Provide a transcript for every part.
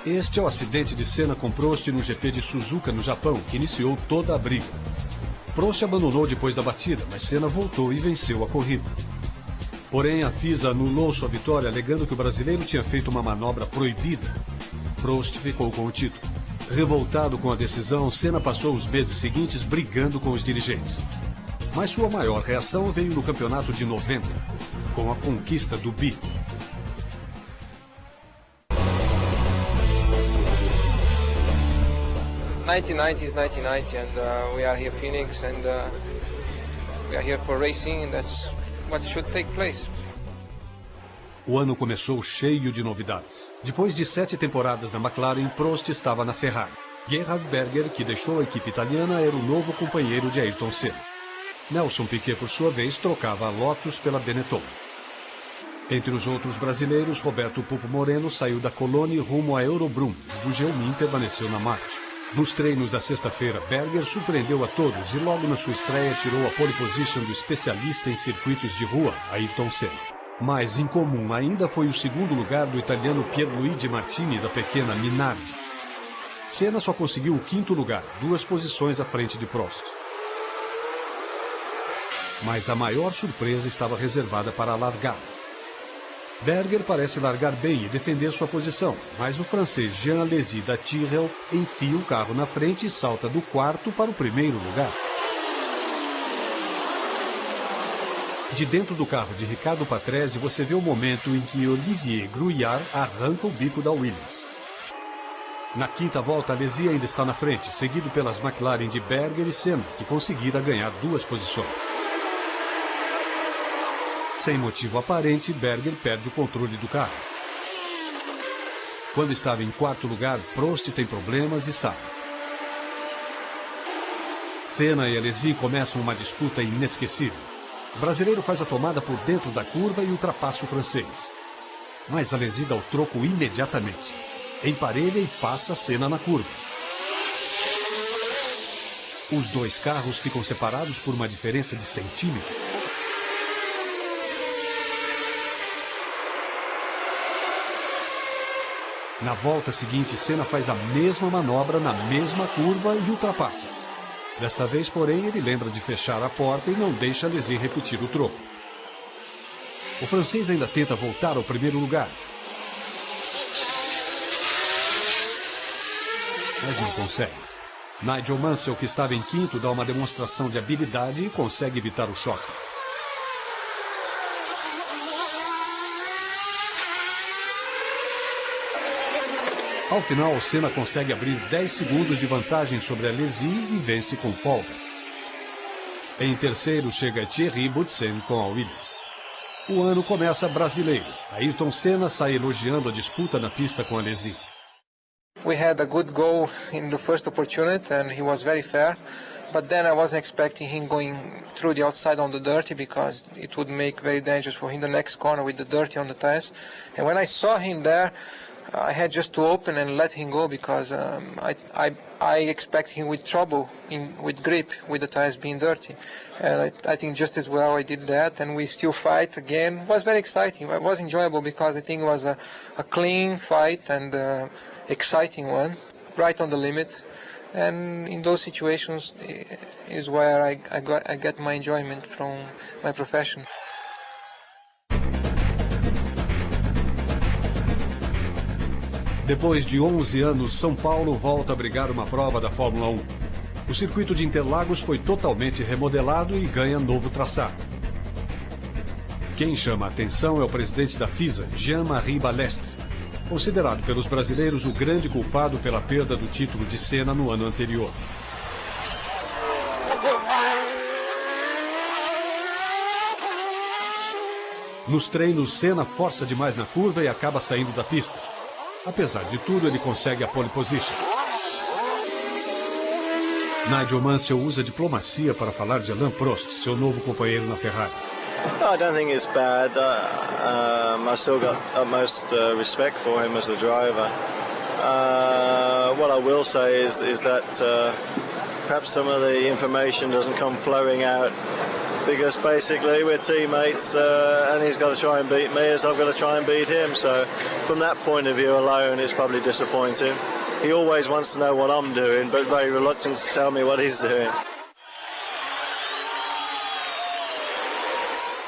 Este é o acidente de Senna com Prost no GP de Suzuka, no Japão, que iniciou toda a briga. Prost abandonou depois da batida, mas Senna voltou e venceu a corrida. Porém, a FISA anulou sua vitória, alegando que o brasileiro tinha feito uma manobra proibida. Prost ficou com o título. Revoltado com a decisão, Senna passou os meses seguintes brigando com os dirigentes. Mas sua maior reação veio no campeonato de 90, com a conquista do bi. '90 is 1990, and we are here Phoenix, and we are here for racing, and that's what should take place. O ano começou cheio de novidades. Depois de 7 temporadas na McLaren, Prost estava na Ferrari. Gerhard Berger, que deixou a equipe italiana, era o novo companheiro de Ayrton Senna. Nelson Piquet, por sua vez, trocava a Lotus pela Benetton. Entre os outros brasileiros, Roberto Pupo Moreno saiu da Coloni rumo à Eurobrum. Gugelmin permaneceu na March. Nos treinos da sexta-feira, Berger surpreendeu a todos e logo na sua estreia tirou a pole position do especialista em circuitos de rua, Ayrton Senna. Mais incomum ainda foi o segundo lugar do italiano Pierluigi Martini da pequena Minardi. Senna só conseguiu o 5º lugar, 2 posições à frente de Prost. Mas a maior surpresa estava reservada para a largada. Berger parece largar bem e defender sua posição, mas o francês Jean Alesi da Tyrrell enfia o carro na frente e salta do 4º para o 1º lugar. De dentro do carro de Riccardo Patrese, você vê o momento em que Olivier Grouillard arranca o bico da Williams. Na 5ª volta, Alesi ainda está na frente, seguido pelas McLaren de Berger e Senna, que conseguiram ganhar 2 posições. Sem motivo aparente, Berger perde o controle do carro. Quando estava em 4º lugar, Prost tem problemas e sai. Senna e Alesi começam uma disputa inesquecível. O brasileiro faz a tomada por dentro da curva e ultrapassa o francês. Mas Alesi dá o troco imediatamente. Emparelha e passa Senna na curva. Os 2 carros ficam separados por uma diferença de centímetros. Na volta seguinte, Senna faz a mesma manobra na mesma curva e ultrapassa. Desta vez, porém, ele lembra de fechar a porta e não deixa Alesi repetir o troco. O francês ainda tenta voltar ao 1º lugar. Mas não consegue. Nigel Mansell, que estava em 5º, dá uma demonstração de habilidade e consegue evitar o choque. Ao final, Senna consegue abrir 10 segundos de vantagem sobre Alesi e vence com folga. Em terceiro chega Thierry Boutsen com a Williams. O ano começa brasileiro. Ayrton Senna sai elogiando a disputa na pista com Alesi. We had a good go in the first opportunity, and he was very fair. But then I wasn't expecting him going through the outside on the dirty, because it would make very dangerous for him the next corner with the dirty on the tires. And when I saw him there, I had just to open and let him go, because I expect him with trouble with grip with the tires being dirty. And I think just as well I did that, and we still fight again. It was very exciting. It was enjoyable because I think it was a clean fight and exciting one, right on the limit. And in those situations is where I get my enjoyment from my profession. Depois de 11 anos, São Paulo volta a brigar uma prova da Fórmula 1. O circuito de Interlagos foi totalmente remodelado e ganha novo traçado. Quem chama a atenção é o presidente da FISA, Jean-Marie Balestre, considerado pelos brasileiros o grande culpado pela perda do título de Senna no ano anterior. Nos treinos, Senna força demais na curva e acaba saindo da pista. Apesar de tudo, ele consegue a pole position. Nigel Mansell usa diplomacia para falar de Alain Prost, seu novo companheiro na Ferrari. I don't think it's bad. I still got utmost respect for him as a driver. What I will say is that perhaps some of the information doesn't come flowing out because basically we're teammates and he's got to try and beat me as I've got to try and beat him. So from that point of view alone, it's probably disappointing. He always wants to know what I'm doing, but very reluctant to tell me what he's doing.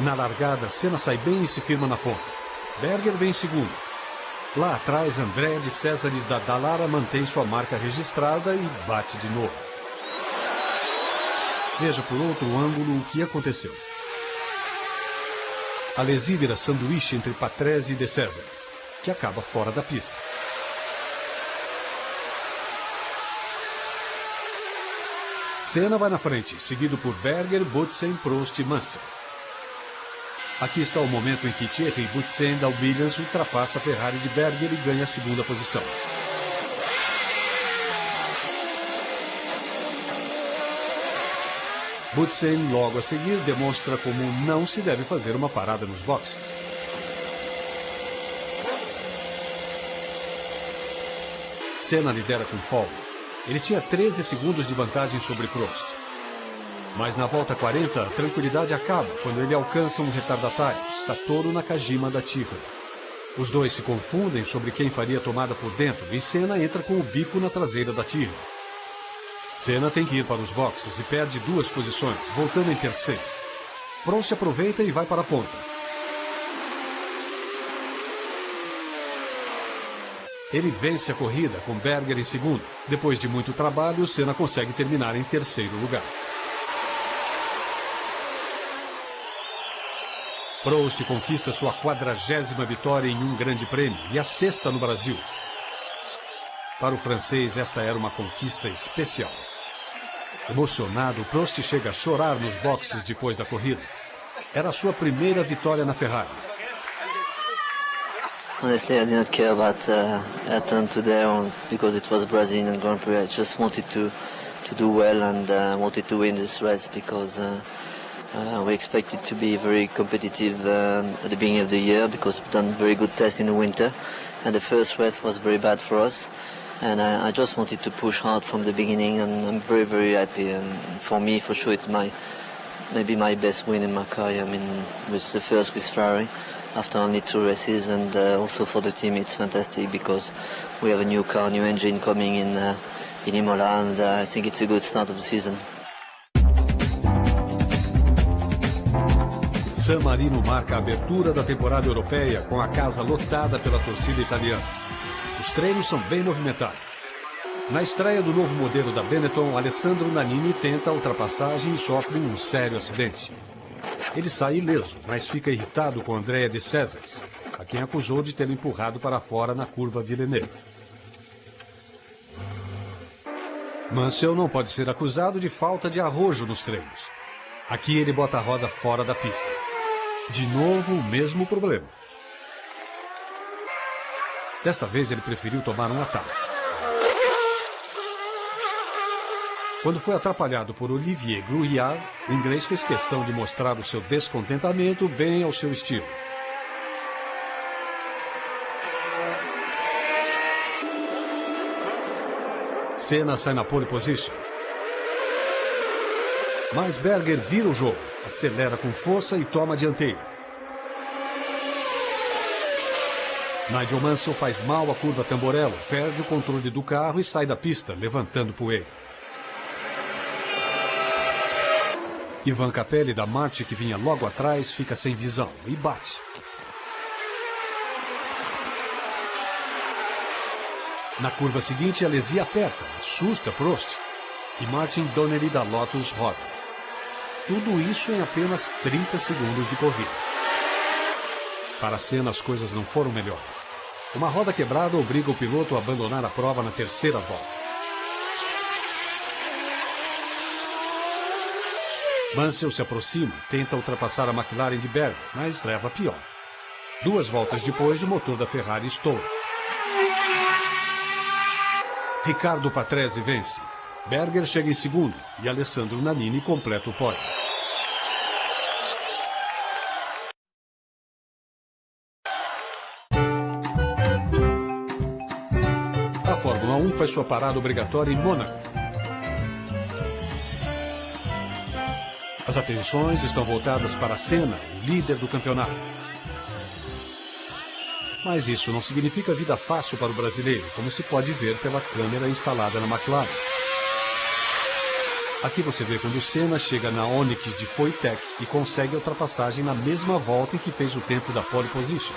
Na largada, Senna sai bem e se firma na ponta. Berger vem em segundo. Lá atrás, André de Césares da Dallara mantém sua marca registrada e bate de novo. Veja por outro ângulo o que aconteceu. Alesi vira sanduíche entre Patrese e de Césares, que acaba fora da pista. Senna vai na frente, seguido por Berger, Boutsen, Prost e Mansell. Aqui está o momento em que Thierry Boutsen da Williams ultrapassa a Ferrari de Berger e ganha a segunda posição. Boutsen, logo a seguir, demonstra como não se deve fazer uma parada nos boxes. Senna lidera com folga. Ele tinha 13 segundos de vantagem sobre Prost. Mas na volta 40, a tranquilidade acaba quando ele alcança um retardatário, Satoru Nakajima da Tyrrell. Os dois se confundem sobre quem faria a tomada por dentro e Senna entra com o bico na traseira da Tyrrell. Senna tem que ir para os boxes e perde 2 posições, voltando em terceiro. Prost aproveita e vai para a ponta. Ele vence a corrida com Berger em segundo. Depois de muito trabalho, Senna consegue terminar em terceiro lugar. Prost conquista sua 40ª vitória em um grande prêmio e a 6ª no Brasil. Para o francês, esta era uma conquista especial. Emocionado, Prost chega a chorar nos boxes depois da corrida. Era a sua primeira vitória na Ferrari. Honestly, I didn't care about Ayrton today because it was Brazilian Grand Prix. I just wanted to do well and wanted to win this race because we expected to be very competitive at the beginning of the year because we've done very good tests in the winter, and the first race was very bad for us. And I just wanted to push hard from the beginning, and I'm very, very happy. And for me, for sure, it's maybe my best win in my career. I mean, with the first with Ferrari after only 2 races, and also for the team, it's fantastic because we have a new car, new engine coming in Imola, and I think it's a good start of the season. San Marino marca a abertura da temporada europeia com a casa lotada pela torcida italiana. Os treinos são bem movimentados. Na estreia do novo modelo da Benetton, Alessandro Nannini tenta a ultrapassagem e sofre um sério acidente. Ele sai ileso, mas fica irritado com Andrea de Césares, a quem acusou de tê-lo empurrado para fora na curva Villeneuve. Mansell não pode ser acusado de falta de arrojo nos treinos. Aqui ele bota a roda fora da pista. De novo, o mesmo problema. Desta vez ele preferiu tomar um atalho. Quando foi atrapalhado por Olivier Gruillard, o inglês fez questão de mostrar o seu descontentamento bem ao seu estilo. Senna sai na pole position. Mas Berger vira o jogo, acelera com força e toma a dianteira. Nigel Mansell faz mal à curva Tamborello, perde o controle do carro e sai da pista, levantando poeira. Ivan Capelli da Marti, que vinha logo atrás, fica sem visão e bate. Na curva seguinte, Alesi aperta, assusta Prost, e Martin Donnelly da Lotus roda. Tudo isso em apenas 30 segundos de corrida. Para Senna, as coisas não foram melhores. Uma roda quebrada obriga o piloto a abandonar a prova na terceira volta. Mansell se aproxima, tenta ultrapassar a McLaren de Berger, mas leva pior. 2 voltas depois, o motor da Ferrari estoura. Riccardo Patrese vence. Berger chega em segundo e Alessandro Nannini completa o pódio. A Fórmula 1 faz sua parada obrigatória em Mônaco. As atenções estão voltadas para Senna, o líder do campeonato. Mas isso não significa vida fácil para o brasileiro, como se pode ver pela câmera instalada na McLaren. Aqui você vê quando Senna chega na Onyx de Foytech e consegue a ultrapassagem na mesma volta em que fez o tempo da pole position.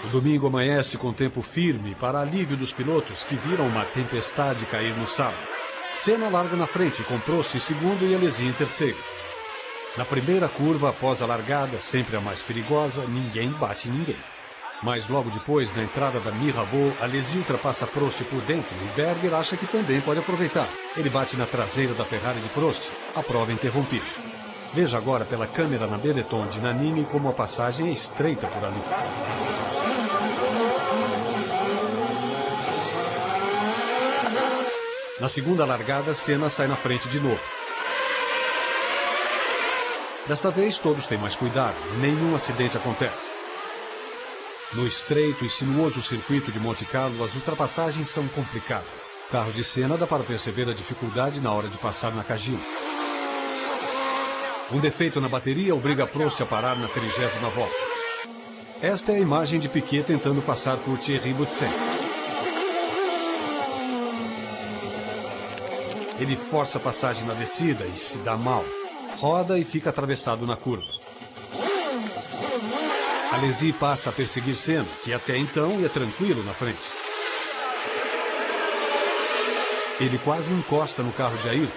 O domingo amanhece com tempo firme para alívio dos pilotos que viram uma tempestade cair no sábado. Senna larga na frente com Prost em segundo e Alesi em terceiro. Na primeira curva após a largada, sempre a mais perigosa, ninguém bate em ninguém. Mas logo depois, na entrada da Mirabeau, Alesi ultrapassa Prost por dentro e Berger acha que também pode aproveitar. Ele bate na traseira da Ferrari de Prost, a prova é interrompida. Veja agora pela câmera na Benetton de Nannini como a passagem é estreita por ali. Na segunda largada, Senna sai na frente de novo. Desta vez, todos têm mais cuidado, nenhum acidente acontece. No estreito e sinuoso circuito de Monte Carlo, as ultrapassagens são complicadas. O carro de Senna dá para perceber a dificuldade na hora de passar na Cagil. Um defeito na bateria obriga Prost a parar na 30ª volta. Esta é a imagem de Piquet tentando passar por Thierry Boutsen. Ele força a passagem na descida e se dá mal. Roda e fica atravessado na curva. Alesi passa a perseguir Senna, que até então ia tranquilo na frente. Ele quase encosta no carro de Ayrton.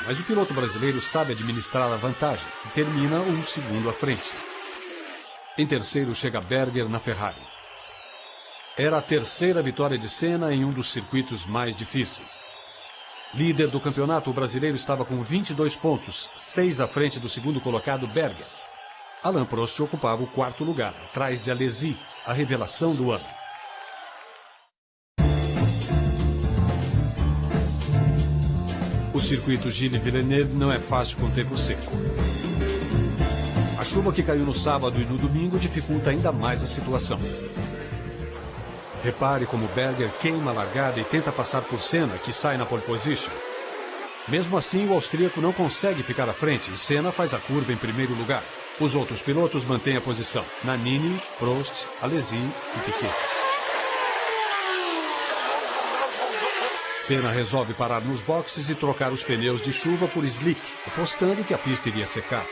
Mas o piloto brasileiro sabe administrar a vantagem e termina um segundo à frente. Em terceiro chega Berger na Ferrari. Era a terceira vitória de Senna em um dos circuitos mais difíceis. Líder do campeonato, o brasileiro estava com 22 pontos, 6 à frente do segundo colocado Berger. Alain Prost ocupava o quarto lugar, atrás de Alesi, a revelação do ano. O circuito Gilles Villeneuve não é fácil com tempo seco. A chuva que caiu no sábado e no domingo dificulta ainda mais a situação. Repare como Berger queima a largada e tenta passar por Senna, que sai na pole position. Mesmo assim, o austríaco não consegue ficar à frente e Senna faz a curva em primeiro lugar. Os outros pilotos mantêm a posição: Nannini, Prost, Alesi e Piquet. Senna resolve parar nos boxes e trocar os pneus de chuva por slick, apostando que a pista iria secar.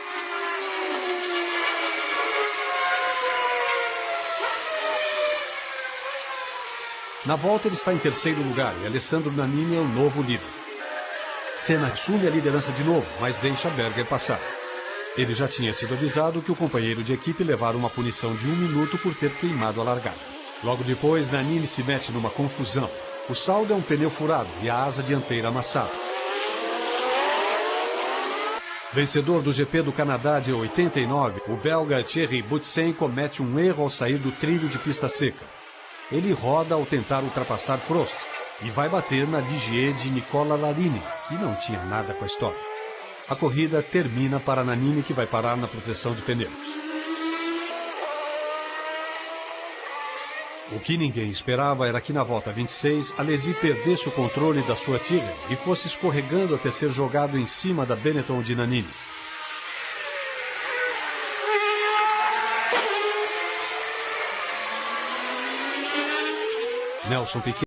Na volta ele está em terceiro lugar e Alessandro Nannini é o novo líder. Senna assume a liderança de novo, mas deixa Berger passar. Ele já tinha sido avisado que o companheiro de equipe levara uma punição de 1 minuto por ter queimado a largada. Logo depois, Nannini se mete numa confusão. O saldo é um pneu furado e a asa dianteira amassada. Vencedor do GP do Canadá de 89, o belga Thierry Boutsen comete um erro ao sair do trilho de pista seca. Ele roda ao tentar ultrapassar Prost e vai bater na Ligier de Nicola Larini, que não tinha nada com a história. A corrida termina para Nannini, que vai parar na proteção de pneus. O que ninguém esperava era que na volta 26, Alesi perdesse o controle da sua Tyrrell e fosse escorregando até ser jogado em cima da Benetton de Nannini. Nelson Piquet